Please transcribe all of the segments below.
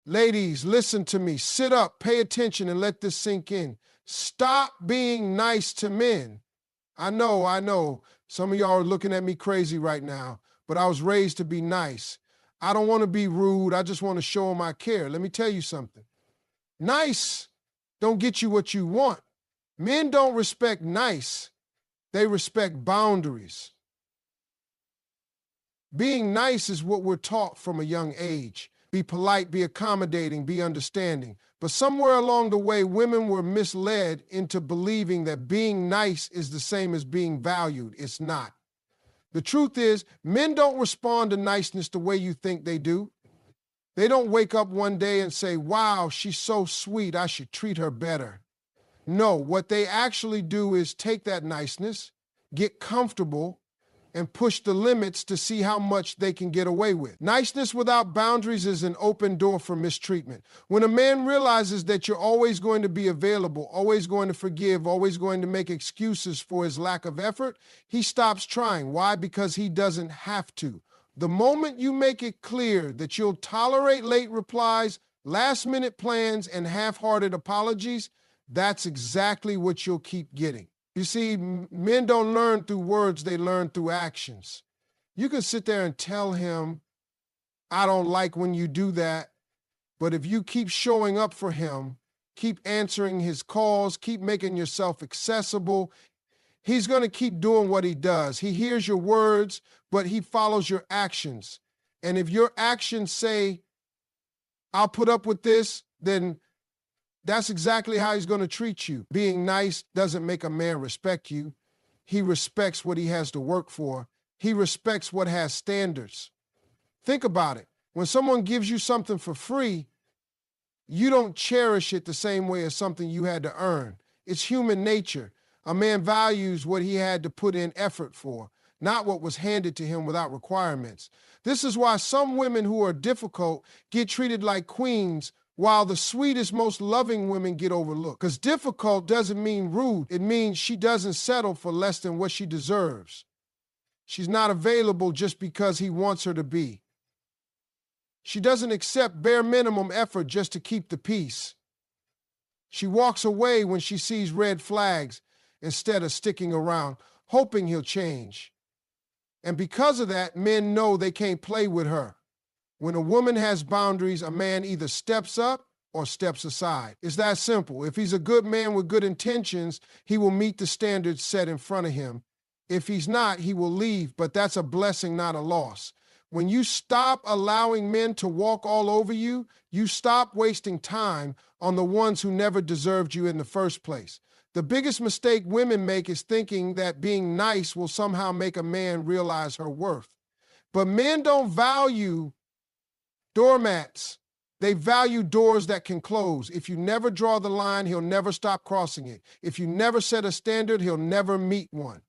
Ladies, listen to me. Sit up, pay attention, and let this sink in. Stop being nice to men. I know. Some of y'all are looking at me crazy right now, but I was raised to be nice. I don't want to be rude. I just want to show them I care. Let me tell you something. Nice don't get you what you want. Men don't respect nice. They respect boundaries. Being nice is what we're taught from a young age. Be polite, be accommodating, be understanding. But somewhere along the way, women were misled into believing that being nice is the same as being valued. It's not. The truth is, men don't respond to niceness the way you think they do. They don't wake up one day and say, wow, she's so sweet, I should treat her better. No, what they actually do is take that niceness, get comfortable, and push the limits to see how much they can get away with. Niceness without boundaries is an open door for mistreatment. When a man realizes that you're always going to be available, always going to forgive, always going to make excuses for his lack of effort, he stops trying. Why? Because he doesn't have to. The moment you make it clear that you'll tolerate late replies, last-minute plans, and half-hearted apologies, that's exactly what you'll keep getting. You see, men don't learn through words, they learn through actions. You can sit there and tell him, I don't like when you do that, but if you keep showing up for him, keep answering his calls, keep making yourself accessible, he's going to keep doing what he does. He hears your words, but he follows your actions. And if your actions say, I'll put up with this, then that's exactly how he's going to treat you. Being nice doesn't make a man respect you. He respects what he has to work for. He respects what has standards. Think about it. When someone gives you something for free, you don't cherish it the same way as something you had to earn. It's human nature. A man values what he had to put in effort for, not what was handed to him without requirements. This is why some women who are difficult get treated like queens, while the sweetest, most loving women get overlooked. Because difficult doesn't mean rude. It means she doesn't settle for less than what she deserves. She's not available just because he wants her to be. She doesn't accept bare minimum effort just to keep the peace. She walks away when she sees red flags instead of sticking around, hoping he'll change. And because of that, men know they can't play with her. When a woman has boundaries, a man either steps up or steps aside. It's that simple. If he's a good man with good intentions, he will meet the standards set in front of him. If he's not, he will leave, but that's a blessing, not a loss. When you stop allowing men to walk all over you, you stop wasting time on the ones who never deserved you in the first place. The biggest mistake women make is thinking that being nice will somehow make a man realize her worth. But men don't value doormats. They value doors that can close. If you never draw the line, he'll never stop crossing it. If you never set a standard, he'll never meet one.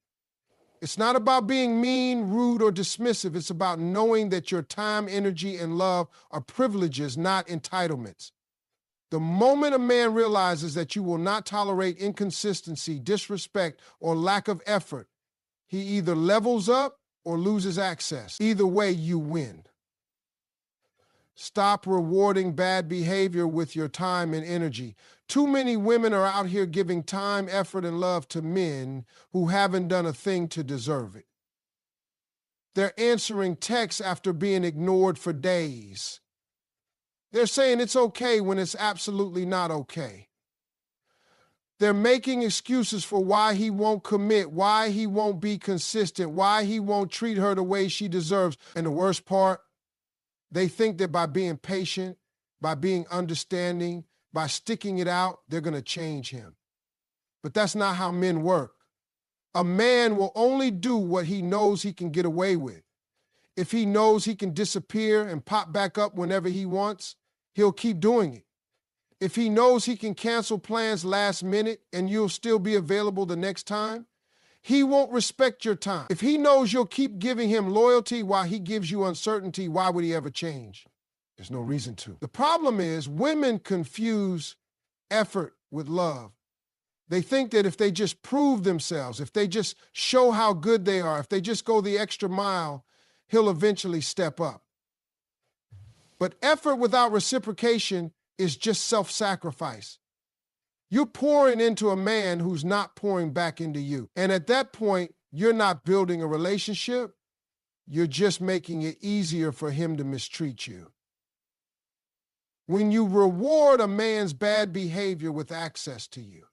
It's not about being mean, rude, or dismissive. It's about knowing that your time, energy, and love are privileges, not entitlements. The moment a man realizes that you will not tolerate inconsistency, disrespect, or lack of effort, he either levels up or loses access. Either way, you win. Stop rewarding bad behavior with your time and energy. Too many women are out here giving time, effort, and love to men who haven't done a thing to deserve it. They're answering texts after being ignored for days. They're saying it's okay when it's absolutely not okay. They're making excuses for why he won't commit, why he won't be consistent, why he won't treat her the way she deserves. And the worst part, they think that by being patient, by being understanding, by sticking it out, they're going to change him. But that's not how men work. A man will only do what he knows he can get away with. If he knows he can disappear and pop back up whenever he wants, he'll keep doing it. If he knows he can cancel plans last minute and you'll still be available the next time, he won't respect your time. If he knows you'll keep giving him loyalty while he gives you uncertainty, why would he ever change? There's no reason to. The problem is women confuse effort with love. They think that if they just prove themselves, if they just show how good they are, if they just go the extra mile, he'll eventually step up. But effort without reciprocation is just self-sacrifice. You're pouring into a man who's not pouring back into you. And at that point, you're not building a relationship. You're just making it easier for him to mistreat you. When you reward a man's bad behavior with access to you,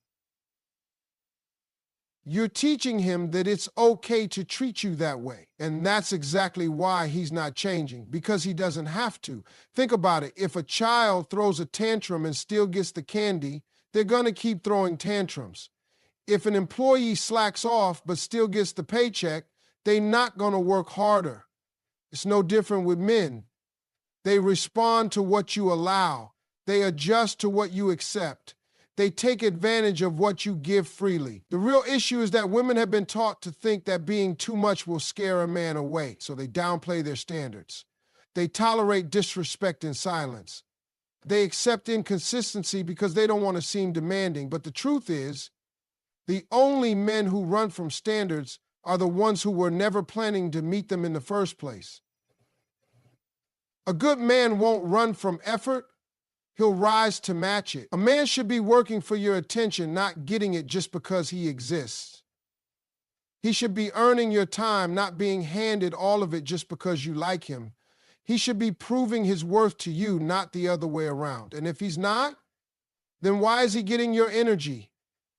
you're teaching him that it's okay to treat you that way. And that's exactly why he's not changing, because he doesn't have to. Think about it. If a child throws a tantrum and still gets the candy, they're going to keep throwing tantrums. If an employee slacks off but still gets the paycheck, they're not going to work harder. It's no different with men. They respond to what you allow. They adjust to what you accept. They take advantage of what you give freely. The real issue is that women have been taught to think that being too much will scare a man away, so they downplay their standards. They tolerate disrespect in silence. They accept inconsistency because they don't want to seem demanding. But the truth is, the only men who run from standards are the ones who were never planning to meet them in the first place. A good man won't run from effort. He'll rise to match it. A man should be working for your attention, not getting it just because he exists. He should be earning your time, not being handed all of it just because you like him. He should be proving his worth to you, not the other way around. And if he's not, then why is he getting your energy?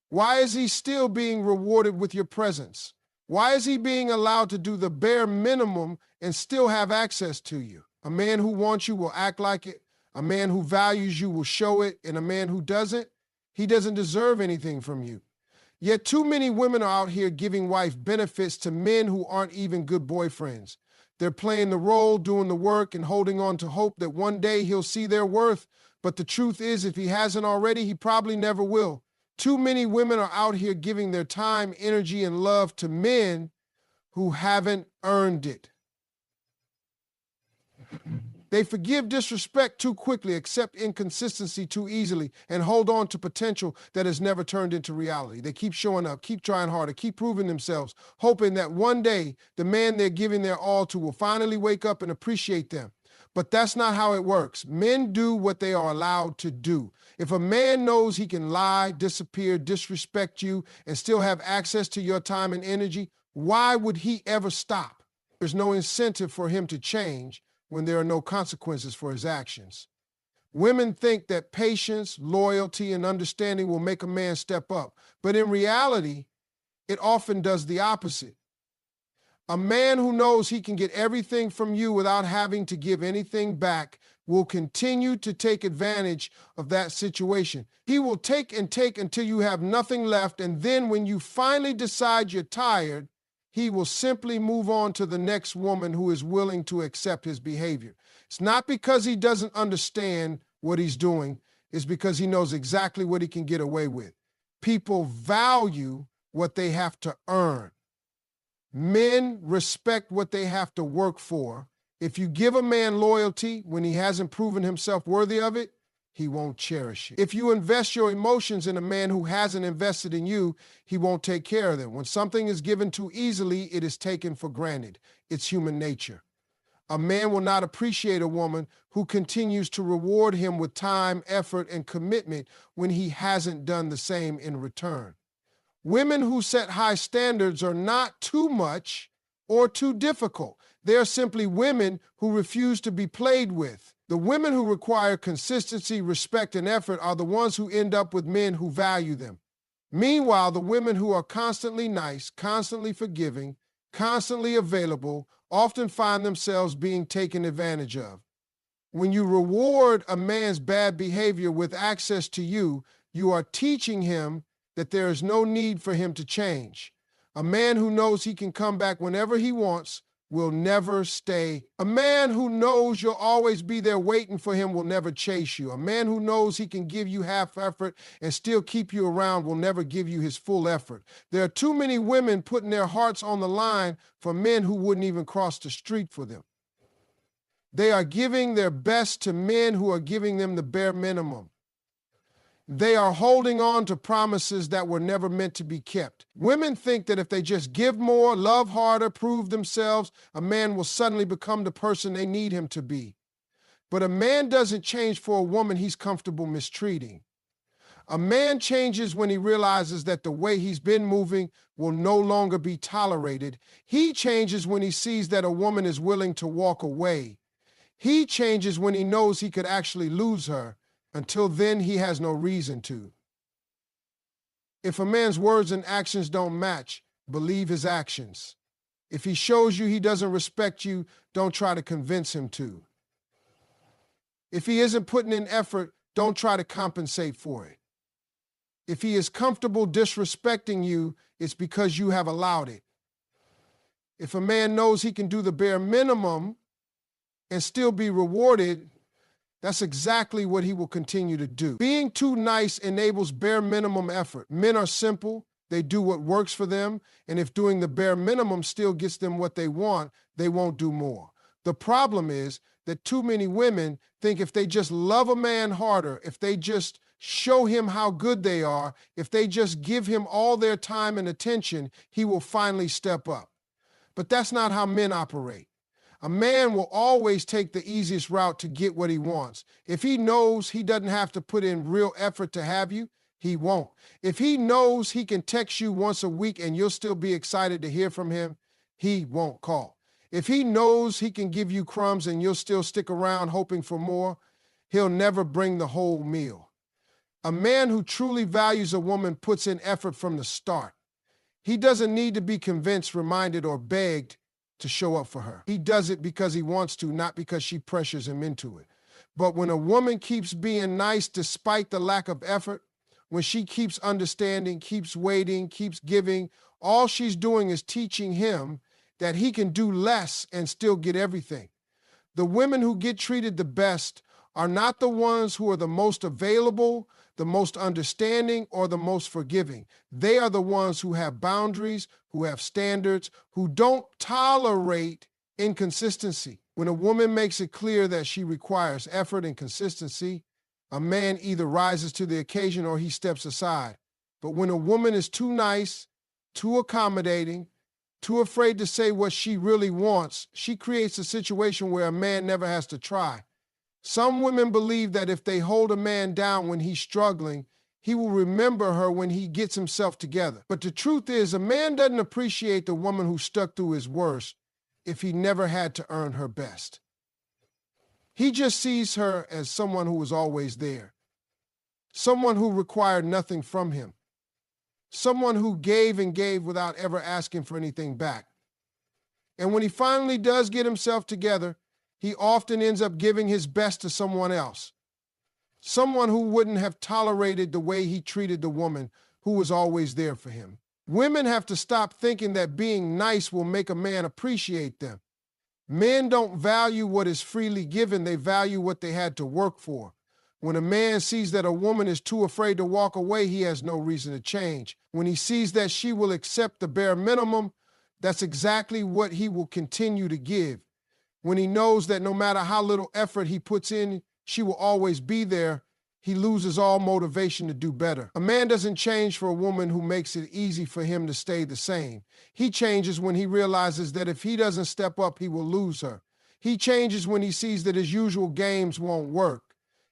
Why is he still being rewarded with your presence? Why is he being allowed to do the bare minimum and still have access to you? A man who wants you will act like it. A man who values you will show it, and a man who doesn't, he doesn't deserve anything from you. Yet too many women are out here giving wife benefits to men who aren't even good boyfriends. They're playing the role, doing the work, and holding on to hope that one day he'll see their worth. But the truth is, if he hasn't already, he probably never will. Too many women are out here giving their time, energy, and love to men who haven't earned it. They forgive disrespect too quickly, accept inconsistency too easily, and hold on to potential that has never turned into reality. They keep showing up, keep trying harder, keep proving themselves, hoping that one day the man they're giving their all to will finally wake up and appreciate them. But that's not how it works. Men do what they are allowed to do. If a man knows he can lie, disappear, disrespect you, and still have access to your time and energy, why would he ever stop? There's no incentive for him to change when there are no consequences for his actions. Women think that patience, loyalty, and understanding will make a man step up, but in reality, it often does the opposite. A man who knows he can get everything from you without having to give anything back will continue to take advantage of that situation. He will take and take until you have nothing left, and then when you finally decide you're tired, he will simply move on to the next woman who is willing to accept his behavior. It's not because he doesn't understand what he's doing. It's because he knows exactly what he can get away with. People value what they have to earn. Men respect what they have to work for. If you give a man loyalty when he hasn't proven himself worthy of it, he won't cherish it. If you invest your emotions in a man who hasn't invested in you, he won't take care of them. When something is given too easily, it is taken for granted. It's human nature. A man will not appreciate a woman who continues to reward him with time, effort, and commitment when he hasn't done the same in return. Women who set high standards are not too much or too difficult. They are simply women who refuse to be played with. The women who require consistency, respect, and effort are the ones who end up with men who value them. Meanwhile, the women who are constantly nice, constantly forgiving, constantly available, often find themselves being taken advantage of. When you reward a man's bad behavior with access to you, you are teaching him that there is no need for him to change. A man who knows he can come back whenever he wants will never stay. A man who knows you'll always be there waiting for him will never chase you. A man who knows he can give you half effort and still keep you around will never give you his full effort. There are too many women putting their hearts on the line for men who wouldn't even cross the street for them. They are giving their best to men who are giving them the bare minimum. They are holding on to promises that were never meant to be kept. Women think that if they just give more, love harder, prove themselves, a man will suddenly become the person they need him to be. But a man doesn't change for a woman he's comfortable mistreating. A man changes when he realizes that the way he's been moving will no longer be tolerated. He changes when he sees that a woman is willing to walk away. He changes when he knows he could actually lose her. Until then, he has no reason to. If a man's words and actions don't match, believe his actions. If he shows you he doesn't respect you, don't try to convince him to. If he isn't putting in effort, don't try to compensate for it. If he is comfortable disrespecting you, it's because you have allowed it. If a man knows he can do the bare minimum and still be rewarded, that's exactly what he will continue to do. Being too nice enables bare minimum effort. Men are simple. They do what works for them, and if doing the bare minimum still gets them what they want, they won't do more. The problem is that too many women think if they just love a man harder, if they just show him how good they are, if they just give him all their time and attention, he will finally step up. But that's not how men operate. A man will always take the easiest route to get what he wants. If he knows he doesn't have to put in real effort to have you, he won't. If he knows he can text you once a week and you'll still be excited to hear from him, he won't call. If he knows he can give you crumbs and you'll still stick around hoping for more, he'll never bring the whole meal. A man who truly values a woman puts in effort from the start. He doesn't need to be convinced, reminded, or begged to show up for her. He does it because he wants to, not because she pressures him into it. But when a woman keeps being nice despite the lack of effort, when she keeps understanding, keeps waiting, keeps giving, all she's doing is teaching him that he can do less and still get everything. The women who get treated the best are not the ones who are the most available, the most understanding, or the most forgiving. They are the ones who have boundaries, who have standards, who don't tolerate inconsistency. When a woman makes it clear that she requires effort and consistency, a man either rises to the occasion or he steps aside. But when a woman is too nice, too accommodating, too afraid to say what she really wants, she creates a situation where a man never has to try. Some women believe that if they hold a man down when he's struggling, he will remember her when he gets himself together. But the truth is, a man doesn't appreciate the woman who stuck through his worst if he never had to earn her best. He just sees her as someone who was always there, someone who required nothing from him, someone who gave and gave without ever asking for anything back. And when he finally does get himself together, he often ends up giving his best to someone else, someone who wouldn't have tolerated the way he treated the woman who was always there for him. Women have to stop thinking that being nice will make a man appreciate them. Men don't value what is freely given, they value what they had to work for. When a man sees that a woman is too afraid to walk away, he has no reason to change. When he sees that she will accept the bare minimum, that's exactly what he will continue to give. When he knows that no matter how little effort he puts in, she will always be there, he loses all motivation to do better. A man doesn't change for a woman who makes it easy for him to stay the same. He changes when he realizes that if he doesn't step up, he will lose her. He changes when he sees that his usual games won't work.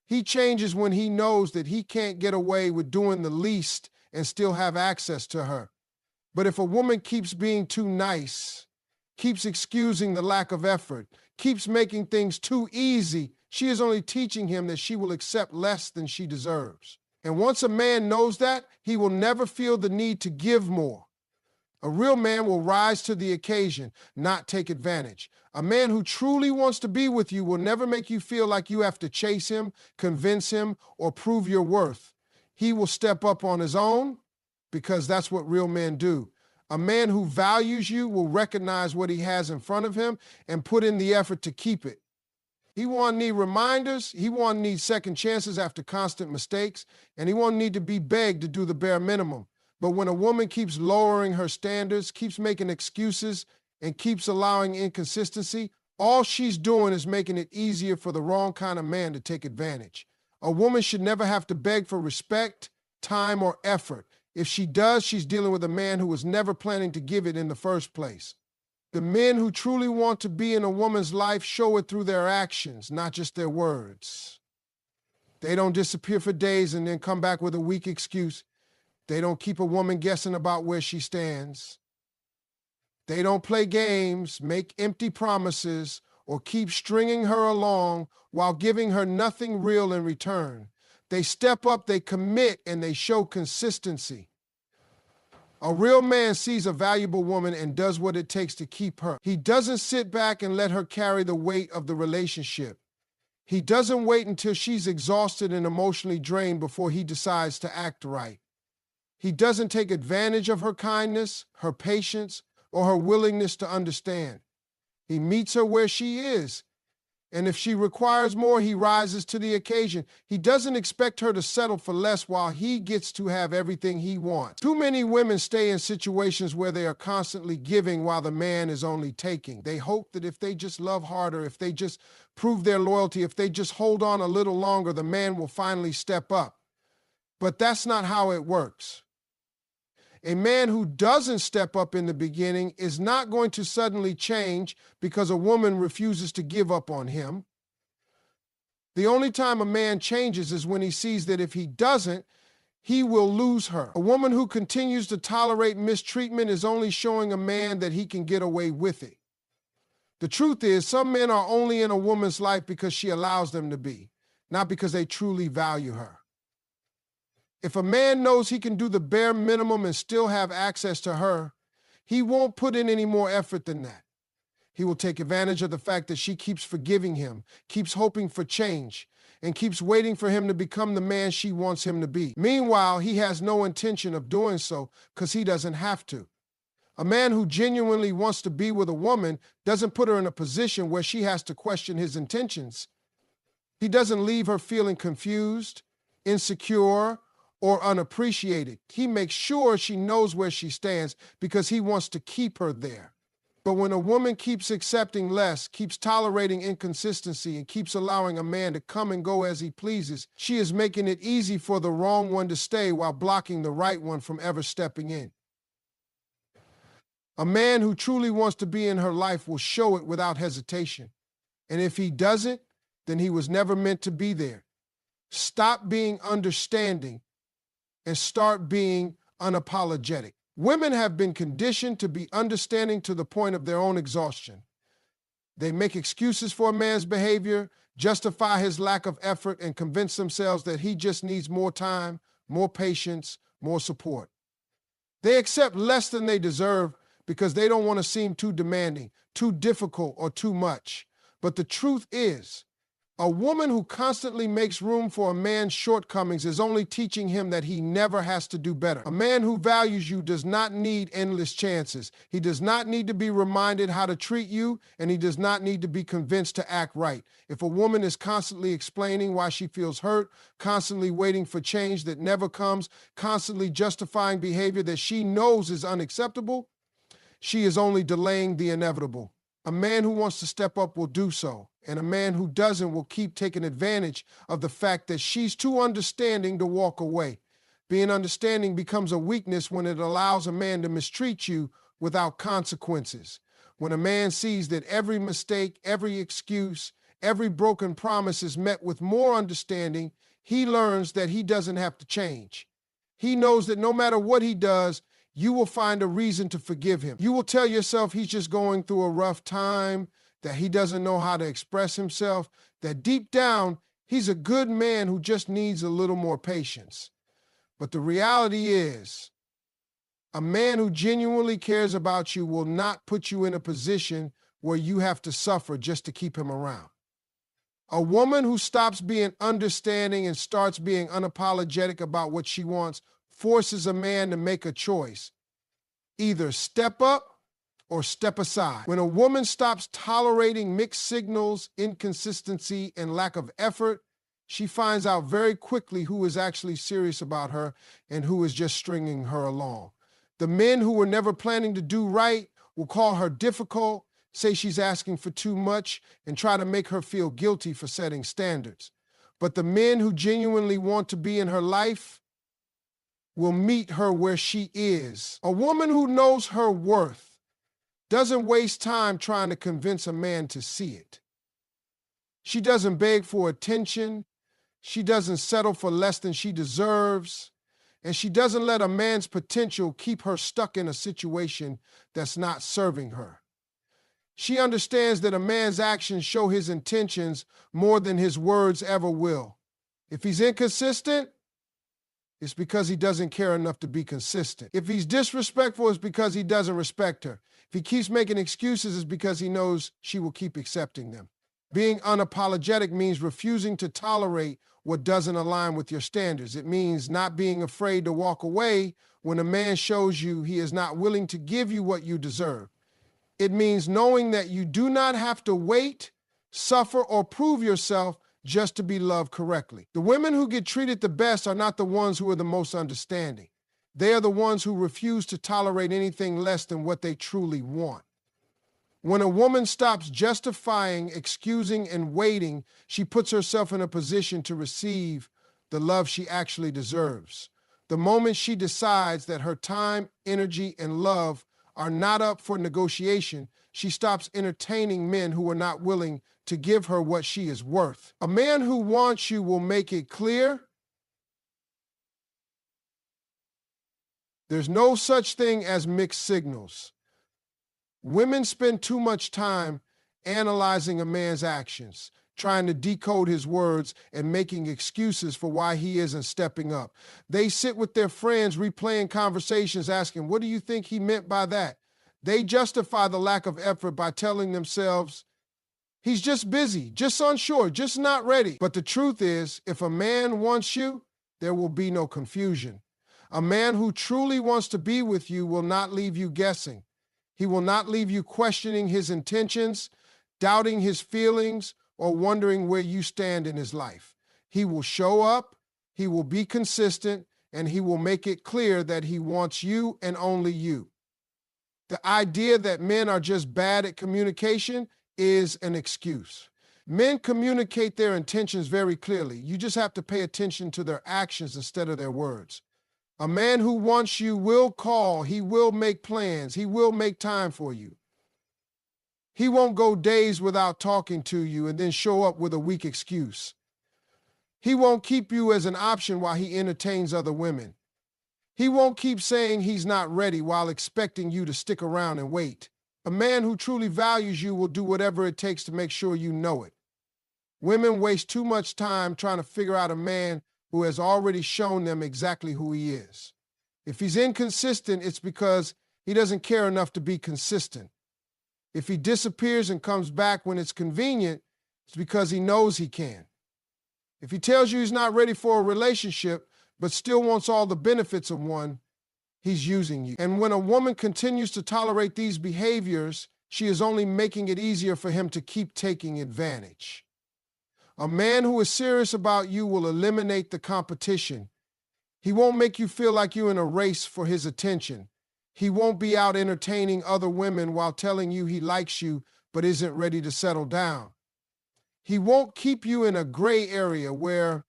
He changes when he knows that he can't get away with doing the least and still have access to her. But if a woman keeps being too nice, keeps excusing the lack of effort, keeps making things too easy, she is only teaching him that she will accept less than she deserves. And once a man knows that, he will never feel the need to give more. A real man will rise to the occasion, not take advantage. A man who truly wants to be with you will never make you feel like you have to chase him, convince him, or prove your worth. He will step up on his own because that's what real men do. A man who values you will recognize what he has in front of him and put in the effort to keep it. He won't need reminders, he won't need second chances after constant mistakes, and he won't need to be begged to do the bare minimum. But when a woman keeps lowering her standards, keeps making excuses, and keeps allowing inconsistency, all she's doing is making it easier for the wrong kind of man to take advantage. A woman should never have to beg for respect, time, or effort. If she does, she's dealing with a man who was never planning to give it in the first place. The men who truly want to be in a woman's life show it through their actions, not just their words. They don't disappear for days and then come back with a weak excuse. They don't keep a woman guessing about where she stands. They don't play games, make empty promises, or keep stringing her along while giving her nothing real in return. They step up, they commit, and they show consistency. A real man sees a valuable woman and does what it takes to keep her. He doesn't sit back and let her carry the weight of the relationship. He doesn't wait until she's exhausted and emotionally drained before he decides to act right. He doesn't take advantage of her kindness, her patience, or her willingness to understand. He meets her where she is, and if she requires more, he rises to the occasion. He doesn't expect her to settle for less while he gets to have everything he wants. Too many women stay in situations where they are constantly giving while the man is only taking. They hope that if they just love harder, if they just prove their loyalty, if they just hold on a little longer, the man will finally step up. But that's not how it works. A man who doesn't step up in the beginning is not going to suddenly change because a woman refuses to give up on him. The only time a man changes is when he sees that if he doesn't, he will lose her. A woman who continues to tolerate mistreatment is only showing a man that he can get away with it. The truth is, some men are only in a woman's life because she allows them to be, not because they truly value her. If a man knows he can do the bare minimum and still have access to her, he won't put in any more effort than that. He will take advantage of the fact that she keeps forgiving him, keeps hoping for change, and keeps waiting for him to become the man she wants him to be. Meanwhile, he has no intention of doing so because he doesn't have to. A man who genuinely wants to be with a woman doesn't put her in a position where she has to question his intentions. He doesn't leave her feeling confused, insecure, or unappreciated. He makes sure she knows where she stands because he wants to keep her there. But when a woman keeps accepting less, keeps tolerating inconsistency, and keeps allowing a man to come and go as he pleases, she is making it easy for the wrong one to stay while blocking the right one from ever stepping in. A man who truly wants to be in her life will show it without hesitation. And if he doesn't, then he was never meant to be there. Stop being understanding and start being unapologetic. Women have been conditioned to be understanding to the point of their own exhaustion. They make excuses for a man's behavior, justify his lack of effort, and convince themselves that he just needs more time, more patience, more support. They accept less than they deserve because they don't want to seem too demanding, too difficult, or too much. But the truth is, a woman who constantly makes room for a man's shortcomings is only teaching him that he never has to do better. A man who values you does not need endless chances. He does not need to be reminded how to treat you, and he does not need to be convinced to act right. If a woman is constantly explaining why she feels hurt, constantly waiting for change that never comes, constantly justifying behavior that she knows is unacceptable, she is only delaying the inevitable. A man who wants to step up will do so, and a man who doesn't will keep taking advantage of the fact that she's too understanding to walk away. Being understanding becomes a weakness when it allows a man to mistreat you without consequences. When a man sees that every mistake, every excuse, every broken promise is met with more understanding, he learns that he doesn't have to change. He knows that no matter what he does, you will find a reason to forgive him. You will tell yourself he's just going through a rough time, that he doesn't know how to express himself, that deep down, he's a good man who just needs a little more patience. But the reality is, a man who genuinely cares about you will not put you in a position where you have to suffer just to keep him around. A woman who stops being understanding and starts being unapologetic about what she wants forces a man to make a choice. Either step up or step aside. When a woman stops tolerating mixed signals, inconsistency, and lack of effort, she finds out very quickly who is actually serious about her and who is just stringing her along. The men who were never planning to do right will call her difficult, say she's asking for too much, and try to make her feel guilty for setting standards. But the men who genuinely want to be in her life will meet her where she is. A woman who knows her worth doesn't waste time trying to convince a man to see it. She doesn't beg for attention. She doesn't settle for less than she deserves. And she doesn't let a man's potential keep her stuck in a situation that's not serving her. She understands that a man's actions show his intentions more than his words ever will. If he's inconsistent, it's because he doesn't care enough to be consistent. If he's disrespectful, it's because he doesn't respect her. If he keeps making excuses, it's because he knows she will keep accepting them. Being unapologetic means refusing to tolerate what doesn't align with your standards. It means not being afraid to walk away when a man shows you he is not willing to give you what you deserve. It means knowing that you do not have to wait, suffer, or prove yourself just to be loved correctly. The women who get treated the best are not the ones who are the most understanding. They are the ones who refuse to tolerate anything less than what they truly want. When a woman stops justifying, excusing, and waiting, she puts herself in a position to receive the love she actually deserves. The moment she decides that her time, energy, and love are not up for negotiation, she stops entertaining men who are not willing to give her what she is worth. A man who wants you will make it clear there's no such thing as mixed signals. Women spend too much time analyzing a man's actions, trying to decode his words and making excuses for why he isn't stepping up. They sit with their friends replaying conversations asking, what do you think he meant by that? They justify the lack of effort by telling themselves, he's just busy, just unsure, just not ready. But the truth is, if a man wants you, there will be no confusion. A man who truly wants to be with you will not leave you guessing. He will not leave you questioning his intentions, doubting his feelings, or wondering where you stand in his life. He will show up, he will be consistent, and he will make it clear that he wants you and only you. The idea that men are just bad at communication is an excuse. Men communicate their intentions very clearly. You just have to pay attention to their actions instead of their words. A man who wants you will call, he will make plans, he will make time for you. He won't go days without talking to you and then show up with a weak excuse. He won't keep you as an option while he entertains other women. He won't keep saying he's not ready while expecting you to stick around and wait. A man who truly values you will do whatever it takes to make sure you know it. Women waste too much time trying to figure out a man who has already shown them exactly who he is. If he's inconsistent, it's because he doesn't care enough to be consistent. If he disappears and comes back when it's convenient, it's because he knows he can. If he tells you he's not ready for a relationship, but still wants all the benefits of one, he's using you. And when a woman continues to tolerate these behaviors, she is only making it easier for him to keep taking advantage. A man who is serious about you will eliminate the competition. He won't make you feel like you're in a race for his attention. He won't be out entertaining other women while telling you he likes you but isn't ready to settle down. He won't keep you in a gray area where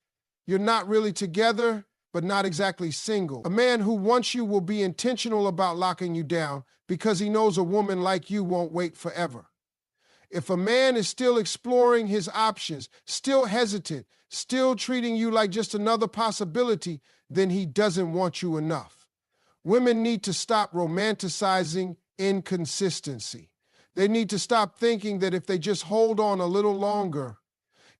you're not really together but not exactly single. A man who wants you will be intentional about locking you down because he knows a woman like you won't wait forever. If a man is still exploring his options, still hesitant, still treating you like just another possibility, then he doesn't want you enough. Women need to stop romanticizing inconsistency. They need to stop thinking that if they just hold on a little longer,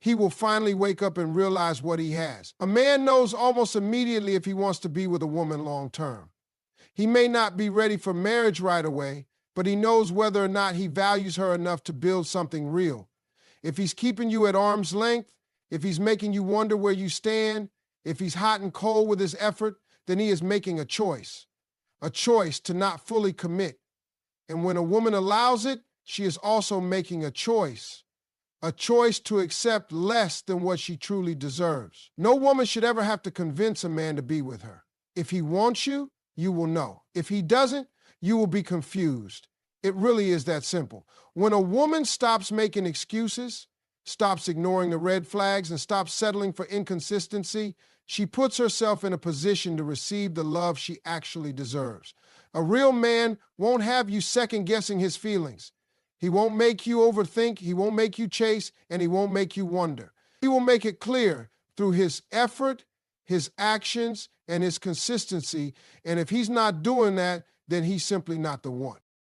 he will finally wake up and realize what he has. A man knows almost immediately if he wants to be with a woman long term. He may not be ready for marriage right away, but he knows whether or not he values her enough to build something real. If he's keeping you at arm's length, if he's making you wonder where you stand, if he's hot and cold with his effort, then he is making a choice to not fully commit. And when a woman allows it, she is also making a choice to accept less than what she truly deserves. No woman should ever have to convince a man to be with her. If he wants you, you will know. If he doesn't, you will be confused. It really is that simple. When a woman stops making excuses, stops ignoring the red flags, and stops settling for inconsistency, She puts herself in a position to receive the love she actually deserves. A real man won't have you second-guessing his feelings. He won't make you overthink, he won't make you chase, and he won't make you wonder. He will make it clear through his effort, his actions, and his consistency. And if he's not doing that, then he's simply not the one.